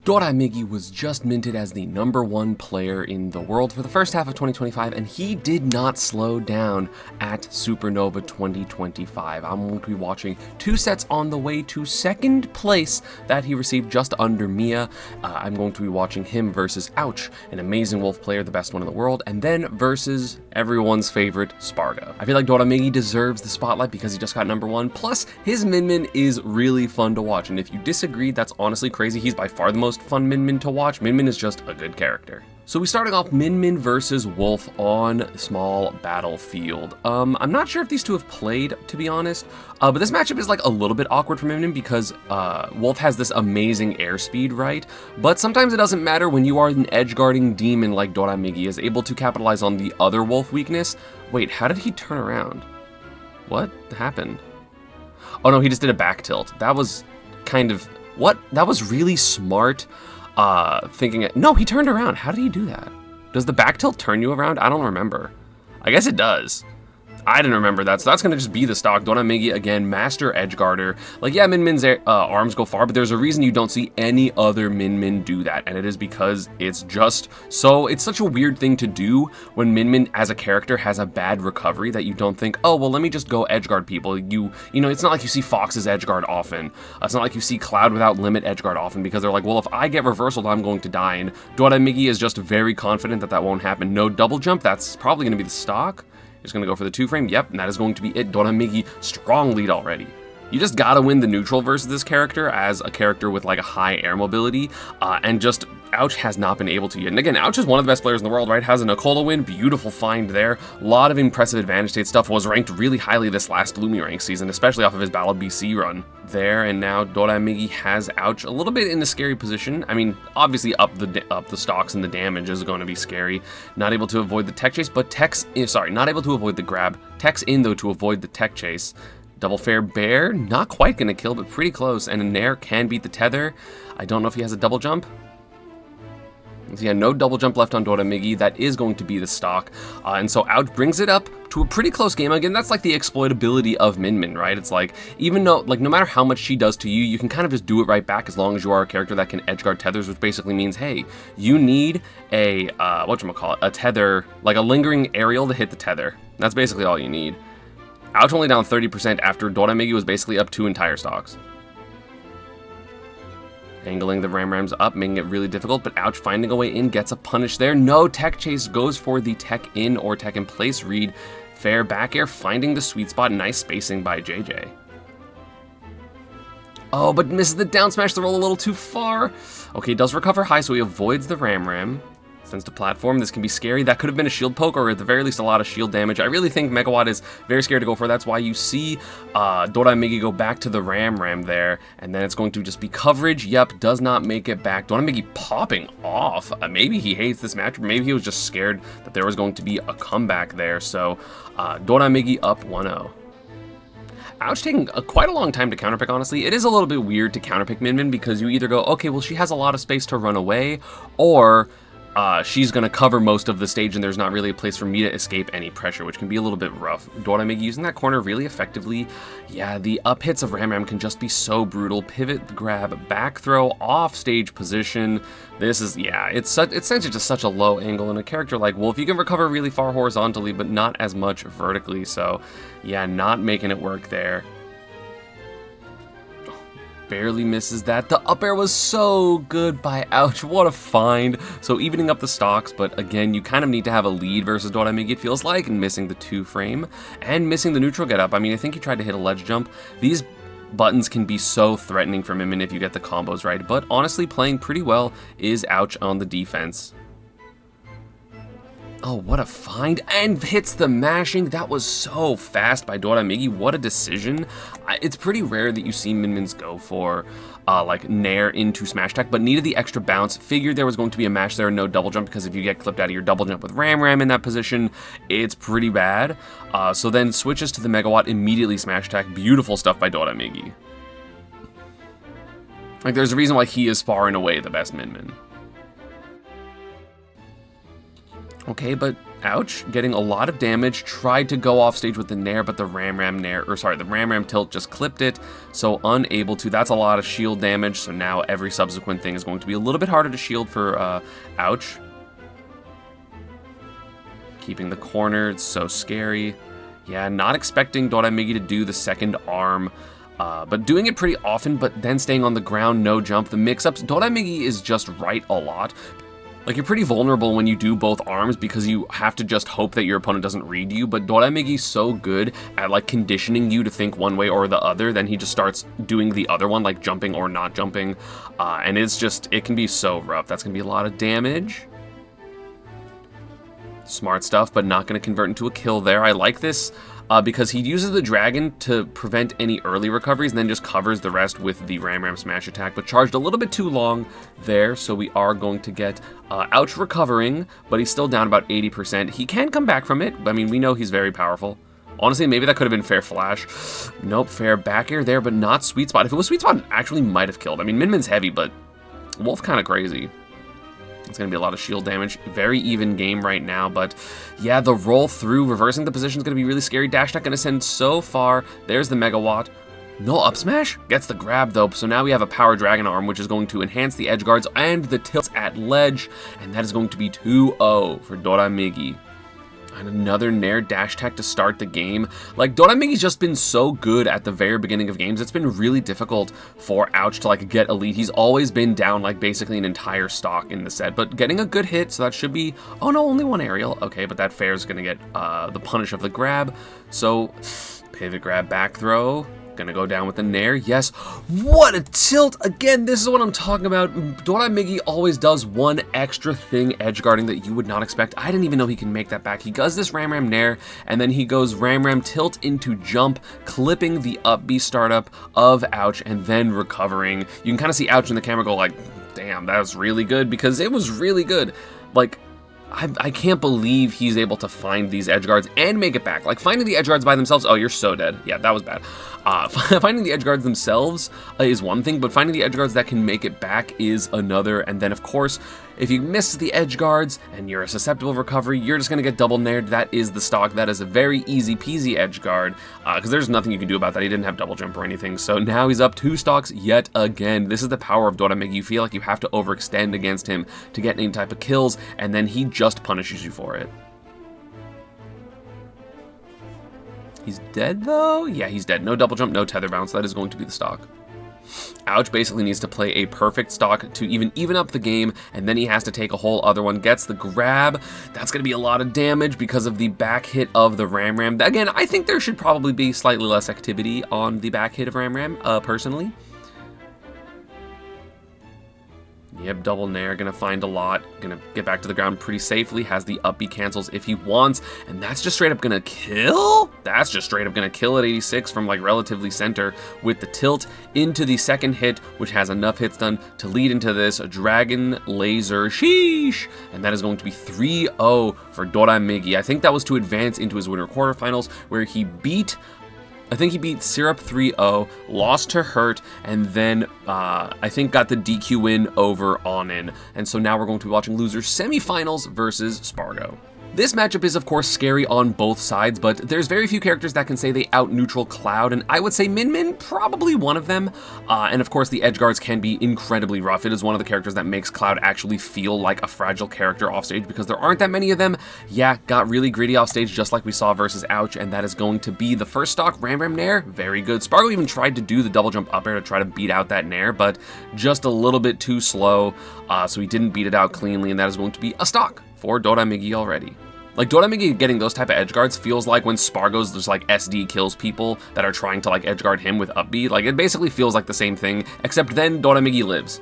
Doramigi was just minted as the #1 player in the world for the first half of 2025, and he did not slow down at Supernova 2025. I'm going to be watching 2 sets on the way to 2nd place that he received just under Mia. I'm going to be watching him versus Ouch, an amazing Wolf player, the best one in the world, and then versus everyone's favorite Spargo. I feel like Doramigi deserves the spotlight because he just got #1, plus his Min is really fun to watch, and if you disagree, that's honestly crazy. He's by far the most fun Min to watch. Min is just a good character. So we're starting off Min versus Wolf on small battlefield. I'm not sure if these two have played, to be honest, but this matchup is like a little bit awkward for Min because Wolf has this amazing airspeed, right? But sometimes it doesn't matter when you are an edge-guarding demon like Doramigi is able to capitalize on the other Wolf weakness. Wait, how did he turn around? What happened? Oh no, he just did a back tilt. That was kind of... What? That was really smart. No, he turned around. How did he do that? Does the back tilt turn you around? I don't remember. I guess it does. I didn't remember that, so that's going to just be the stock. Doramigi, again, master edgeguarder. Like, yeah, Min's arms go far, but there's a reason you don't see any other Min do that, and it is because it's just so... It's such a weird thing to do when Min as a character has a bad recovery that you don't think, oh, well, let me just go edgeguard people. You know, it's not like you see Fox's edgeguard often. It's not like you see Cloud without limit edgeguard often, because they're like, well, if I get reversaled, I'm going to die, and Doramigi is just very confident that that won't happen. No double jump, that's probably going to be the stock. Just going to go for the 2-frame. Yep, and that is going to be it. Doramigi, strong lead already. You just gotta win the neutral versus this character as a character with like a high air mobility, and just Ouch has not been able to yet. And again, Ouch is one of the best players in the world, right? Has a Nicola win, beautiful find there. A lot of impressive advantage state stuff, was ranked really highly this last Lumi rank season, especially off of his Battle BC run there. And now Doramigi has Ouch a little bit in a scary position. I mean, obviously up the stocks and the damage is going to be scary. Not able to avoid the tech chase, but not able to avoid the grab. Tech's in though to avoid the tech chase. Double fair bear, not quite gonna kill, but pretty close, and a Nair can beat the tether. I don't know if he has a double jump. So yeah, no double jump left on Doramigi. That is going to be the stock. And so Ouch brings it up to a pretty close game. Again, that's like the exploitability of Min, right? It's like, even though, like, no matter how much she does to you, you can kind of just do it right back as long as you are a character that can edgeguard tethers, which basically means, hey, you need a, a tether, like a lingering aerial to hit the tether. That's basically all you need. Ouch only down 30% after Doramigi was basically up 2 entire stocks. Angling the Rams up, making it really difficult, but Ouch finding a way in, gets a punish there. No, tech chase goes for the tech in or tech in place read. Fair back air, finding the sweet spot. Nice spacing by JJ. Oh, but misses the down smash, the roll a little too far. Okay, does recover high, so he avoids the Ram. Sends to platform. This can be scary. That could have been a shield poke, or at the very least a lot of shield damage. I really think Megawatt is very scared to go for. That's why you see Doramigi go back to the Ram there, and then it's going to just be coverage. Yep, does not make it back. Doramigi popping off. Maybe he hates this match, or maybe he was just scared that there was going to be a comeback there. So Doramigi up 1-0. Ouch taking quite a long time to counterpick, honestly. It is a little bit weird to counterpick Min because you either go, okay, well, she has a lot of space to run away, or she's going to cover most of the stage and there's not really a place for me to escape any pressure, which can be a little bit rough. Doramigi using that corner really effectively. Yeah, the up hits of Ram can just be so brutal. Pivot, grab, back throw, off stage position. This is, yeah, it's essentially just such a low angle, and a character like Wolf, you can recover really far horizontally, but not as much vertically. So yeah, not making it work there. Barely misses that. The up air was so good by Ouch. What a find. So evening up the stocks, but again, you kind of need to have a lead versus Doramigi, it feels like, and missing the 2-frame and missing the neutral get up. I mean, I think he tried to hit a ledge jump. These buttons can be so threatening for Min if you get the combos right, but honestly, playing pretty well is Ouch on the defense. Oh, what a find, and hits the mashing. That was so fast by Doramigi. What a decision. It's pretty rare that you see Min go for like Nair into smash tech, but needed the extra bounce. Figured there was going to be a mash there, no double jump, because if you get clipped out of your double jump with Ram in that position, it's pretty bad. So then switches to the Megawatt, immediately smash tech. Beautiful stuff by Doramigi. Like, there's a reason why he is far and away the best Min. Okay, but Ouch, getting a lot of damage, tried to go off stage with the Nair, but the the Ram tilt just clipped it, so unable to. That's a lot of shield damage, so now every subsequent thing is going to be a little bit harder to shield for Ouch. Keeping the corner, it's so scary. Yeah, not expecting Doramigi to do the second arm, but doing it pretty often, but then staying on the ground, no jump. The mix-ups, Doramigi is just right a lot. Like, you're pretty vulnerable when you do both arms because you have to just hope that your opponent doesn't read you, but Doramigi's so good at, like, conditioning you to think one way or the other, then he just starts doing the other one, like jumping or not jumping, and it can be so rough. That's going to be a lot of damage. Smart stuff, but not going to convert into a kill there. I like this because he uses the dragon to prevent any early recoveries and then just covers the rest with the Ram smash attack, but charged a little bit too long there, so we are going to get Ouch recovering, but he's still down about 80%. He can come back from it. I mean, we know he's very powerful. Honestly, maybe that could have been fair flash. Nope, fair back air there, but not sweet spot. If it was sweet spot, it actually might have killed. I mean, Min Min's heavy, but Wolf kind of crazy. It's going to be a lot of shield damage. Very even game right now, but yeah, the roll through, reversing the position is going to be really scary. Dash not going to send so far. There's the Megawatt. No up smash? Gets the grab though, so now we have a Power Dragon Arm, which is going to enhance the edge guards and the tilts at ledge, and that is going to be 2-0 for Doramigi. And another Nair dash attack to start the game. Like, Doramigi's just been so good at the very beginning of games. It's been really difficult for Ouch to, like, get elite. He's always been down, like, basically an entire stock in the set. But getting a good hit, so that should be... Oh, no, only one aerial. Okay, but that fair is going to get the punish of the grab. So, pivot grab, back throw. Gonna go down with the Nair. Yes. What a tilt! Again, this is what I'm talking about. Doramigi always does one extra thing edge guarding that you would not expect. I didn't even know he can make that back. He does this Ram Nair, and then he goes Ram tilt into jump, clipping the up B startup of Ouch, and then recovering. You can kind of see Ouch in the camera go like, damn, that was really good, because it was really good. Like, I can't believe he's able to find these edge guards and make it back. Like, finding the edge guards by themselves, oh, you're so dead. Yeah, that was bad. Finding the edge guards themselves is one thing, but finding the edge guards that can make it back is another. And then, of course, if you miss the edge guards and you're a susceptible recovery, you're just going to get double naired. That is the stock. That is a very easy peasy edge guard, because there's nothing you can do about that. He didn't have double jump or anything. So now he's up 2 stocks yet again. This is the power of Doramigi. You feel like you have to overextend against him to get any type of kills, and then he just punishes you for it. He's dead, though? Yeah, he's dead. No double jump, no tether bounce. That is going to be the stock. Ouch basically needs to play a perfect stock to even up the game, and then he has to take a whole other one. Gets the grab. That's going to be a lot of damage because of the back hit of the Ram. Again, I think there should probably be slightly less activity on the back hit of Ram, personally. Yep, double Nair, gonna find a lot, gonna get back to the ground pretty safely, has the up B cancels if he wants, and that's just straight up gonna kill? That's just straight up gonna kill at 86 from, like, relatively center with the tilt into the second hit, which has enough hits done to lead into this Dragon Laser Sheesh, and that is going to be 3-0 for Doramigi. I think that was to advance into his winter quarterfinals, where he beat... I think he beat Syrup 3-0, lost to Hurt, and then I think got the DQ win over Onin. And so now we're going to be watching losers semifinals versus Spargo. This matchup is, of course, scary on both sides, but there's very few characters that can say they out-neutral Cloud, and I would say Min Min probably one of them. And of course, the edge guards can be incredibly rough. It is one of the characters that makes Cloud actually feel like a fragile character offstage because there aren't that many of them. Yeah, got really gritty offstage just like we saw versus Ouch, and that is going to be the first stock, Ram Nair. Very good. Spargo even tried to do the double jump up air to try to beat out that Nair, but just a little bit too slow, so he didn't beat it out cleanly, and that is going to be a stock for Doramigi already. Like, Doramigi getting those type of edge guards feels like when Spargo's just, like, SD kills people that are trying to, like, edge guard him with up B. Like, it basically feels like the same thing, except then Doramigi lives.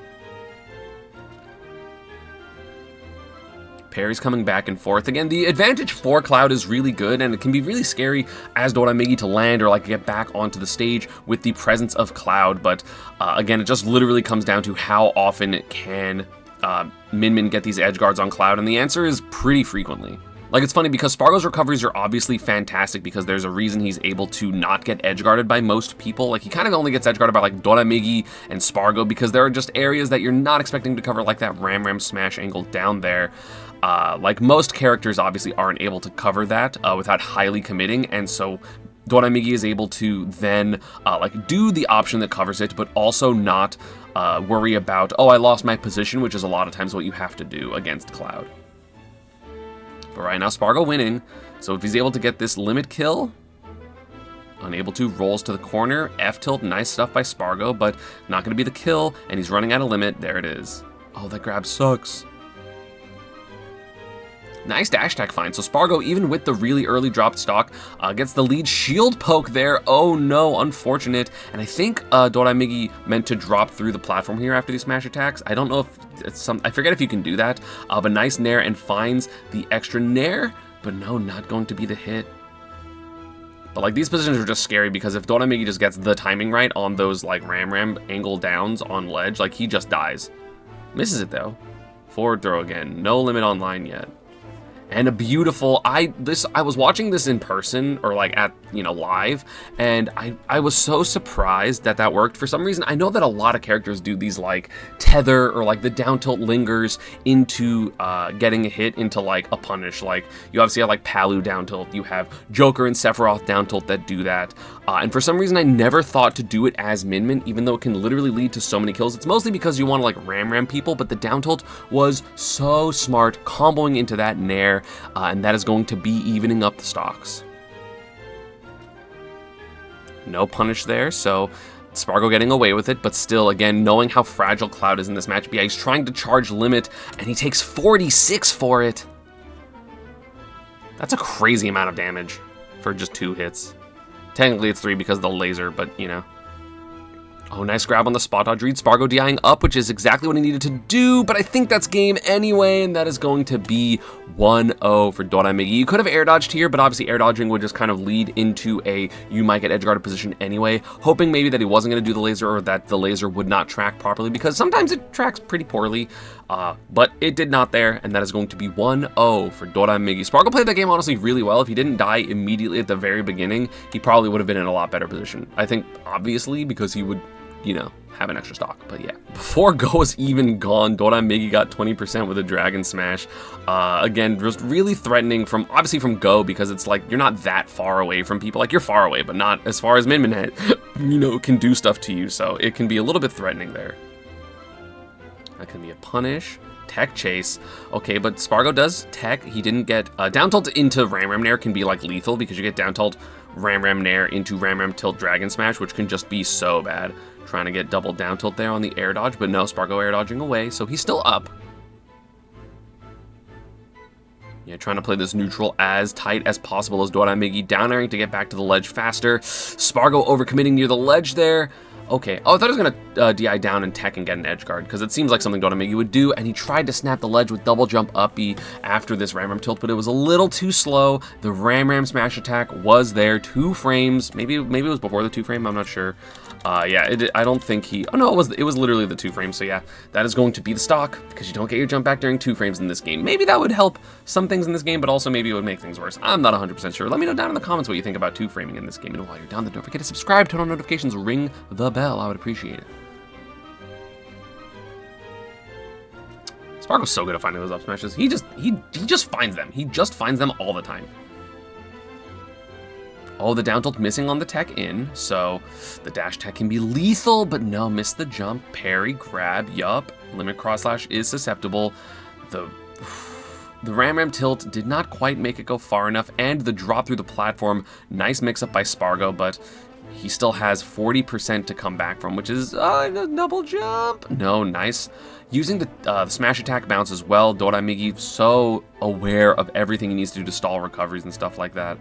Parry's coming back and forth. Again, the advantage for Cloud is really good, and it can be really scary as Doramigi to land or, like, get back onto the stage with the presence of Cloud, but, again, it just literally comes down to how often can Min Min get these edge guards on Cloud, and the answer is pretty frequently. Like, it's funny because Spargo's recoveries are obviously fantastic because there's a reason he's able to not get edge guarded by most people. Like, he kind of only gets edge guarded by like Doramigi and Spargo because there are just areas that you're not expecting to cover, like that ram smash angle down there. Like, most characters obviously aren't able to cover that without highly committing, and so Doramigi is able to then like do the option that covers it, but also not worry about, oh, I lost my position, which is a lot of times what you have to do against Cloud. But right now, Spargo winning, so if he's able to get this limit kill, unable to, rolls to the corner, F-tilt, nice stuff by Spargo, but not going to be the kill, and he's running out of limit. There it is. Oh, that grab sucks. Nice dash attack find. So Spargo, even with the really early dropped stock, gets the lead shield poke there. Oh no, unfortunate. And I think Doramigi meant to drop through the platform here after these smash attacks. I don't know if it's some, I forget if you can do that. But nice nair and finds the extra nair, but no, not going to be the hit. But like, these positions are just scary because if Doramigi just gets the timing right on those like ram angle downs on ledge, like he just dies. Misses it though. Forward throw again. No limit online yet. And a beautiful, I was watching this in person, or like at, live, and I was so surprised that that worked. For some reason, I know that a lot of characters do these like tether or like the down tilt lingers into getting a hit into like a punish. Like, you obviously have like Palu down tilt, you have Joker and Sephiroth down tilt that do that. And for some reason, I never thought to do it as Min, even though it can literally lead to so many kills. It's mostly because you want to like ram people, but the down tilt was so smart, comboing into that nair, and that is going to be evening up the stocks. No punish there, so Spargo getting away with it, but still, again, knowing how fragile Cloud is in this matchup. Yeah, he's trying to charge limit, and he takes 46 for it. That's a crazy amount of damage for just 2 hits. Technically, it's 3 because of the laser, but, Oh, nice grab on the spot dodge read. Spargo DIing up, which is exactly what he needed to do, but I think that's game anyway, and that is going to be 1-0 for Doramigi. You could have air dodged here, but obviously air dodging would just kind of lead into a you might get edge guarded position anyway, hoping maybe that he wasn't going to do the laser or that the laser would not track properly, because sometimes it tracks pretty poorly, but it did not there, and that is going to be 1-0 for Doramigi. Spargo played that game honestly really well. If he didn't die immediately at the very beginning, he probably would have been in a lot better position. I think, obviously, because he would have an extra stock. But yeah, before Go was even gone, Doramigi got 20% with a Dragon Smash. Again, just really threatening obviously from Go, because it's like you're not that far away from people. Like, you're far away, but not as far as Min can do stuff to you. So it can be a little bit threatening there. That can be a punish. Tech chase. Okay, but Spargo does tech. He didn't get down tilt into ram nair can be like lethal, because you get down tilt ram nair into ram tilt Dragon Smash, which can just be so bad. Trying to get double down tilt there on the air dodge, but no, Spargo air dodging away, so he's still up. Yeah, trying to play this neutral as tight as possible as Doramigi, down airing to get back to the ledge faster. Spargo overcommitting near the ledge there. Okay, oh, I thought he was going to DI down and tech and get an edge guard, because it seems like something Doramigi would do, and he tried to snap the ledge with double jump up B after this ram tilt, but it was a little too slow. The ram smash attack was there, 2 frames, maybe it was before the 2 frame, I'm not sure. Yeah, I don't think he... Oh, no, it was literally the 2 frames, so yeah, that is going to be the stock, because you don't get your jump back during 2 frames in this game. Maybe that would help some things in this game, but also maybe it would make things worse. I'm not 100% sure. Let me know down in the comments what you think about 2 framing in this game, and while you're down there, don't forget to subscribe, turn on notifications, ring the bell. I would appreciate it. Spargo's so good at finding those up smashes. He just finds them. He just finds them all the time. Oh, the down tilt missing on the tech in, so the dash tech can be lethal, but no, missed the jump, parry, grab, yup. Limit cross slash is susceptible. The ram tilt did not quite make it go far enough, and the drop through the platform, nice mix up by Spargo, but he still has 40% to come back from, which is a double jump. No, nice. Using the smash attack bounce as well, Doramigi so aware of everything he needs to do to stall recoveries and stuff like that.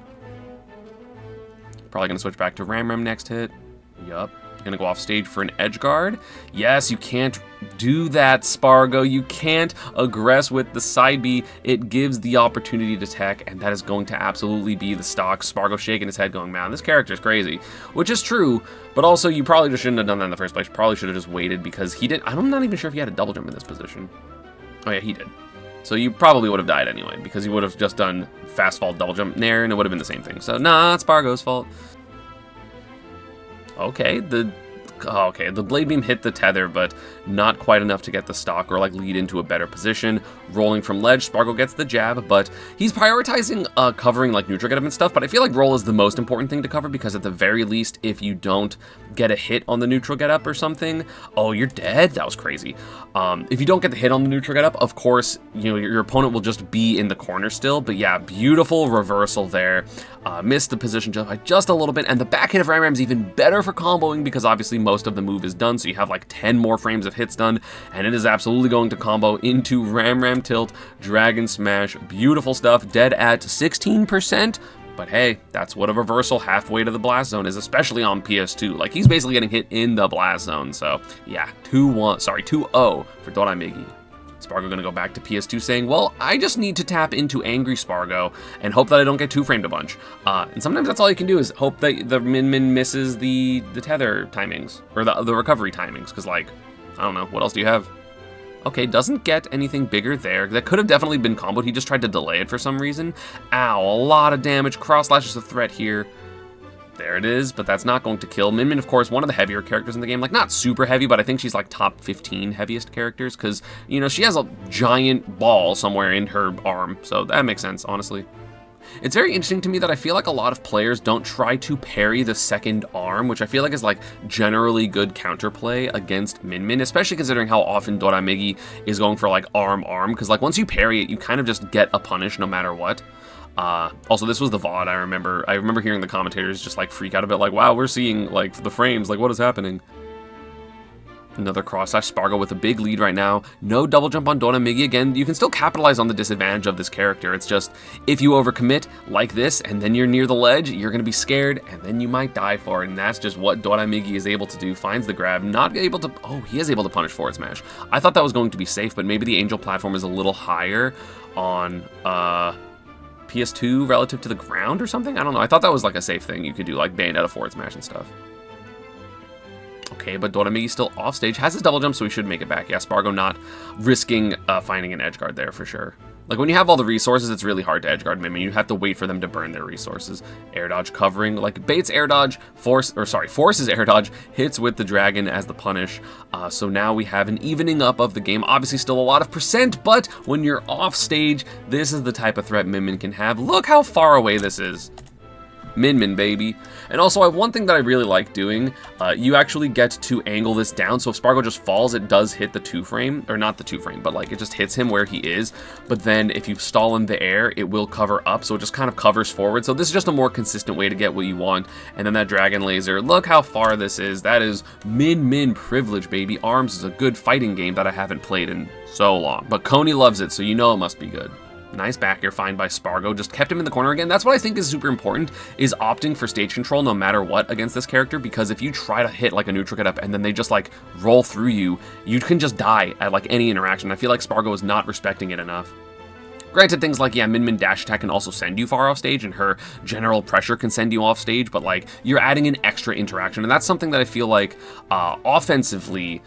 Probably going to switch back to ram next hit. Yup. Going to go off stage for an edge guard. Yes, you can't do that, Spargo. You can't aggress with the side B. It gives the opportunity to tech, and that is going to absolutely be the stock. Spargo shaking his head going, man, this character is crazy. Which is true, but also you probably just shouldn't have done that in the first place. Probably should have just waited, because he didn't... I'm not even sure if he had a double jump in this position. Oh yeah, he did. So you probably would have died anyway, because you would have just done fast fall double jump nair, and it would have been the same thing. So, nah, it's Spargo's fault. Okay, the blade beam hit the tether, but not quite enough to get the stock or like lead into a better position. Rolling from ledge, Spargo gets the jab, but he's prioritizing covering like neutral get up and stuff, but I feel like roll is the most important thing to cover, because at the very least, if you don't get a hit on the neutral get up or something, oh, you're dead? That was crazy. If you don't get the hit on the neutral get up, of course, you know, your opponent will just be in the corner still, but yeah, beautiful reversal there. Missed the position just by just a little bit, and the back hit of Ram Ram's even better for comboing, because obviously most of the move is done, so you have like 10 more frames of hits done, and it is absolutely going to combo into Ram Ram tilt, Dragon Smash, beautiful stuff, dead at 16%, but hey, that's what a reversal halfway to the blast zone is, especially on PS2, like he's basically getting hit in the blast zone, so yeah, 2-0 for Doramigi. Spargo gonna go back to PS2 saying, well, I just need to tap into Angry Spargo and hope that I don't get two-framed a bunch. And sometimes that's all you can do is hope that the Min misses the tether timings, or the recovery timings, because like, I don't know, what else do you have? Okay, doesn't get anything bigger there. That could have definitely been comboed, he just tried to delay it for some reason. Ow, a lot of damage, cross slash is a threat here. There it is, but that's not going to kill. Min Min, of course, one of the heavier characters in the game. Like, not super heavy, but I think she's like top 15 heaviest characters, because, you know, she has a giant ball somewhere in her arm, so that makes sense, honestly. It's very interesting to me that I feel like a lot of players don't try to parry the second arm, which I feel like is like generally good counterplay against Min Min, especially considering how often Doramigi is going for like arm, because like once you parry it, you kind of just get a punish no matter what. Also, this was the VOD, I remember hearing the commentators just like freak out a bit, like, wow, we're seeing like the frames, like what is happening? Another cross slash, Spargo with a big lead right now. No double jump on Doramigi again. You can still capitalize on the disadvantage of this character. It's just, if you overcommit like this, and then you're near the ledge, you're gonna be scared, and then you might die for it, and that's just what Doramigi is able to do. Finds the grab, not able to, oh, he is able to punish forward smash. I thought that was going to be safe, but maybe the angel platform is a little higher on, PS2 relative to the ground or something? I don't know. I thought that was like a safe thing you could do, like Bayonetta forward smash and stuff. Okay, but Doramigi's still off stage. Has his double jump, so he should make it back. Yeah, Spargo not risking finding an edge guard there for sure. Like, when you have all the resources, it's really hard to edge guard Min Min. You have to wait for them to burn their resources. Air dodge covering, like, baits air dodge, forces air dodge, hits with the dragon as the punish. So now we have an evening up of the game. Obviously still a lot of percent, but when you're off stage, this is the type of threat Min Min can have. Look how far away this is. Min Min, baby. And also, I have one thing that I really like doing. You actually get to angle this down, so if Spargo just falls, it does hit the two-frame, or not the two-frame, but like it just hits him where he is. But then if you stall in the air, it will cover up, so it just kind of covers forward. So this is just a more consistent way to get what you want. And then that dragon laser, look how far this is. That is Min Min privilege, baby. ARMS is a good fighting game that I haven't played in so long. But Coney loves it, so you know it must be good. Nice back air find by Spargo, just kept him in the corner again. That's what I think is super important, is opting for stage control no matter what against this character, because if you try to hit like a neutral get up and then they just like roll through you, you can just die at like any interaction. I feel like Spargo is not respecting it enough. Granted, things like, yeah, Min Min dash attack can also send you far off stage, and her general pressure can send you off stage, but like you're adding an extra interaction, and that's something that I feel like offensively,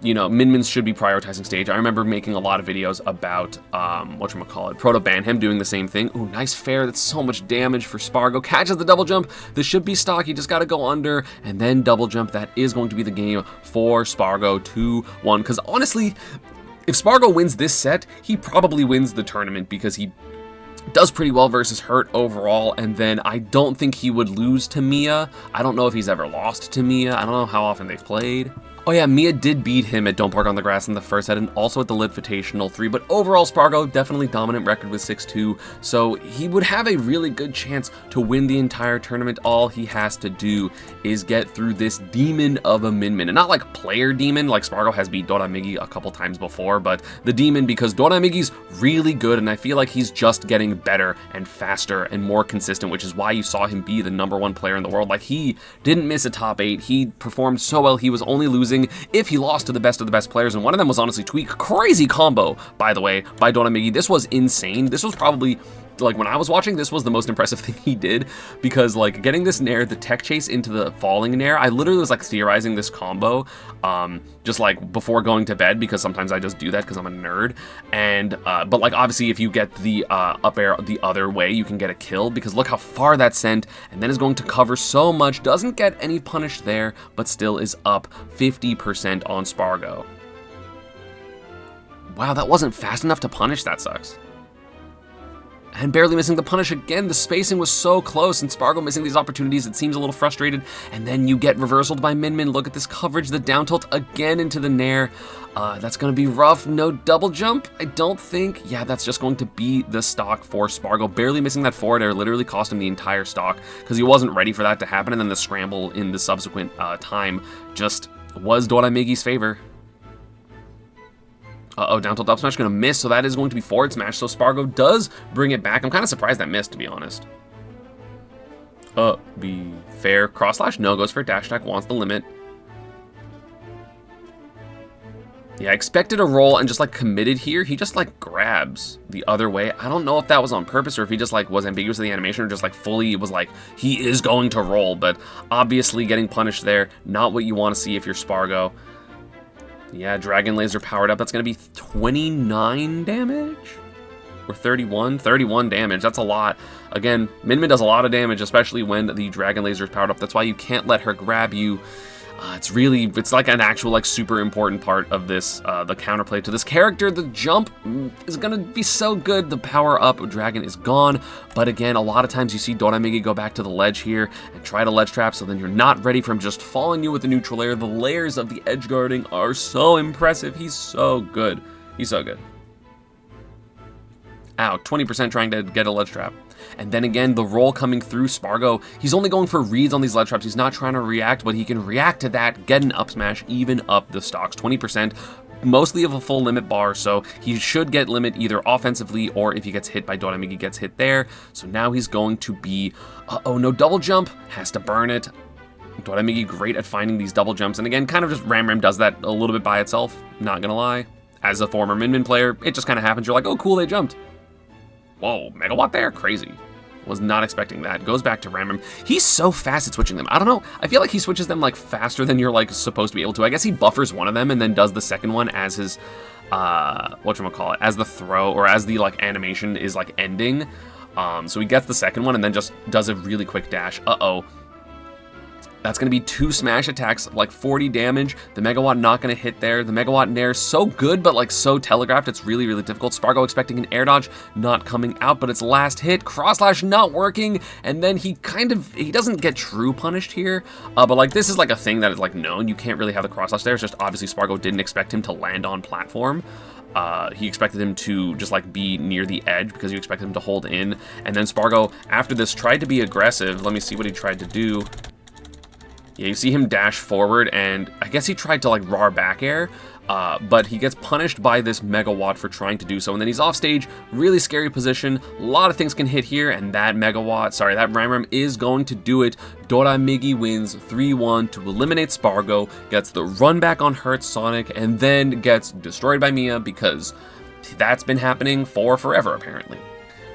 you know, Min Min should be prioritizing stage. I remember making a lot of videos about, whatchamacallit, Proto Banham doing the same thing. Ooh, nice fair. That's so much damage for Spargo. Catches the double jump. This should be stock. You just got to go under and then double jump. That is going to be the game for Spargo 2-1. Because honestly, if Spargo wins this set, he probably wins the tournament, because he does pretty well versus Hurt overall, and then I don't think he would lose to Mia. I don't know if he's ever lost to Mia. I don't know how often they've played. Oh yeah, Mia did beat him at Don't Park on the Grass in the first set, and also at the Invitational 3, but overall Spargo, definitely dominant record with 6-2, so he would have a really good chance to win the entire tournament. All he has to do is get through this demon of a Min Min, and not like player demon, like Spargo has beat Doramigi a couple times before, but the demon because Doramigi's really good, and I feel like he's just getting better and faster and more consistent, which is why you saw him be the #1 player in the world. Like, he didn't miss a top 8, he performed so well, he was only losing if he lost to the best of the best players, and one of them was honestly Tweak. Crazy combo, by the way, by Doramigi. This was insane. This was probably like, when I was watching, this was the most impressive thing he did, because, like, getting this nair, the tech chase into the falling nair, I literally was, like, theorizing this combo, just, like, before going to bed, because sometimes I just do that because I'm a nerd, and, but, like, obviously, if you get the up air the other way, you can get a kill, because look how far that sent, and then is going to cover so much, doesn't get any punish there, but still is up 50% on Spargo. Wow, that wasn't fast enough to punish, that sucks. And barely missing the punish again. The spacing was so close, and Spargo missing these opportunities. It seems a little frustrated. And then you get reversaled by Min Min. Look at this coverage. The down tilt again into the nair. That's going to be rough. No double jump, I don't think. Yeah, that's just going to be the stock for Spargo. Barely missing that forward air literally cost him the entire stock because he wasn't ready for that to happen. And then the scramble in the subsequent time just was Doramigi's favor. Uh-oh, down tilt up smash going to miss, so that is going to be forward smash, so Spargo does bring it back. I'm kind of surprised that missed, to be honest. Be fair. Cross slash? No, goes for a dash attack, wants the limit. Yeah, expected a roll and just, like, committed here. He just, like, grabs the other way. I don't know if that was on purpose or if he just, like, was ambiguous in the animation or just, like, fully was like, he is going to roll, but obviously getting punished there, not what you want to see if you're Spargo. Yeah, Dragon Laser powered up. That's going to be 29 damage? Or 31? 31 damage. That's a lot. Again, Min Min does a lot of damage, especially when the Dragon Laser is powered up. That's why you can't let her grab you. It's like an actual, like, super important part of this, the counterplay to this character. The jump is gonna be so good. The power-up dragon is gone. But again, a lot of times you see Doramigi go back to the ledge here and try to ledge trap, so then you're not ready for him just following you with the neutral layer. The layers of the edge guarding are so impressive. He's so good. He's so good. Ow, 20% trying to get a ledge trap. And then again, the roll coming through Spargo, he's only going for reads on these ledge traps. He's not trying to react, but he can react to that, get an up smash, even up the stocks. 20%, mostly of a full limit bar, so he should get limit either offensively or if he gets hit by Doramigi, gets hit there. So now he's going to be, uh-oh, no double jump, has to burn it. Doramigi great at finding these double jumps, and again, kind of just Ram does that a little bit by itself, not gonna lie. As a former Min Min player, it just kind of happens. You're like, oh cool, they jumped. Whoa, Megawatt there? Crazy. Was not expecting that. Goes back to Ram. He's so fast at switching them. I don't know. I feel like he switches them, like, faster than you're, like, supposed to be able to. I guess he buffers one of them and then does the second one as his, whatchamacallit, as the throw, or as the, like, animation is, like, ending. So he gets the second one and then just does a really quick dash. Uh-oh. That's going to be 2 smash attacks, like 40 damage. The Megawatt not going to hit there. The Megawatt Nair so good, but like so telegraphed, it's really, really difficult. Spargo expecting an air dodge, not coming out, but it's last hit. Cross slash not working, and then he doesn't get true punished here, but like this is like a thing that is like known. You can't really have the cross slash there. It's just obviously Spargo didn't expect him to land on platform. He expected him to just like be near the edge because you expected him to hold in. And then Spargo, after this, tried to be aggressive. Let me see what he tried to do. Yeah, you see him dash forward, and I guess he tried to, like, raw back air, but he gets punished by this Megawatt for trying to do so, and then he's off stage, really scary position, a lot of things can hit here, and that Ram is going to do it. Doramigi wins 3-1 to eliminate Spargo, gets the run back on Hurt Sonic, and then gets destroyed by Mia, because that's been happening for forever, apparently.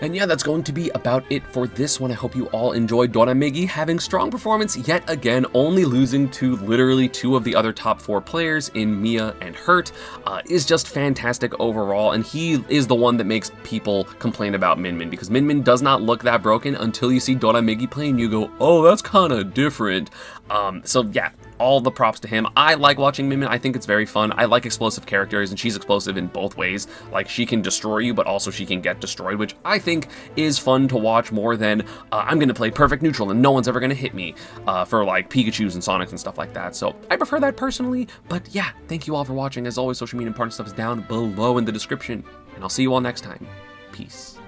And yeah, that's going to be about it for this one. I hope you all enjoyed Doramigi having strong performance yet again, only losing to literally 2 of the other top 4 players in Mia and Hurt is just fantastic overall. And he is the one that makes people complain about Min Min, because Min Min does not look that broken until you see Doramigi play and you go, oh, that's kind of different. So yeah, all the props to him. I like watching Min Min. I think it's very fun. I like explosive characters, and she's explosive in both ways. Like, she can destroy you, but also she can get destroyed, which I think is fun to watch more than I'm going to play perfect neutral and no one's ever going to hit me for, like, Pikachus and Sonics and stuff like that. So I prefer that personally, but yeah, thank you all for watching. As always, social media and partner stuff is down below in the description, and I'll see you all next time. Peace.